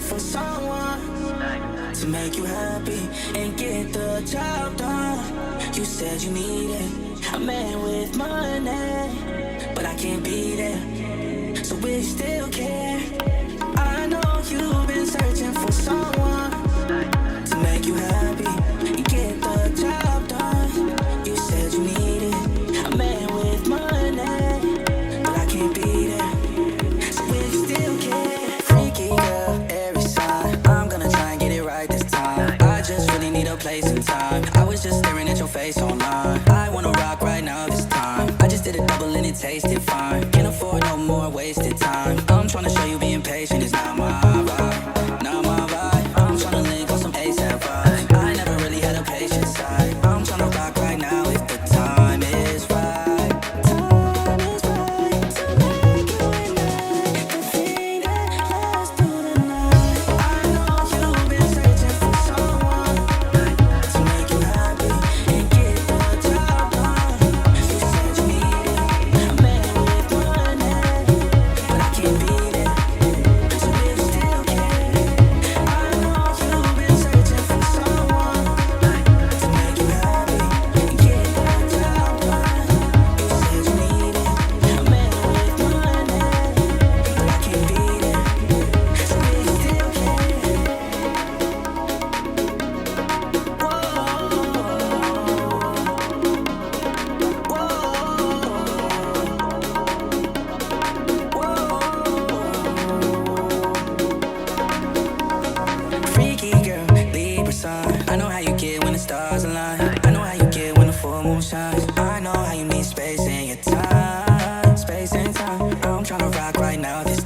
for someone to make you happy and get the job done. You said you needed a man with money, but I can't be there. So will you still care? I know you've been searching for someone to make you happy and get the job done. You said you needed a man with money, but I can't be there. So will you still care? Freaky girl, every sign. I'm gonna try and get it right this time. I just really need a place and time. I was just staring at your face online. I wanna rock right now this time. I just did a double and it tasted fine. Can't afford no more wasted time. I'm tryna show you being patient is not my vibe, not my vibe. I'm tryna link on some ASAP vibe. I never really had a patient side. I'm tryna rock right now if the time is right. Time is right to make you and I the thing that lasts through the night. I know you've been searching for someone to make you happy and get the job done. You said you needed a man with money, but I can't be there. So will you still care? I know you've been searching for someone to make you happy and get the job done. You said you needed a man with money, but I can't be there. So will you still care? Freaky girl, Libra sign. I know how you get when the stars align. I know how you get when the full moon shines. I know how you need space in your time, space and time. I'm tryna rock right now this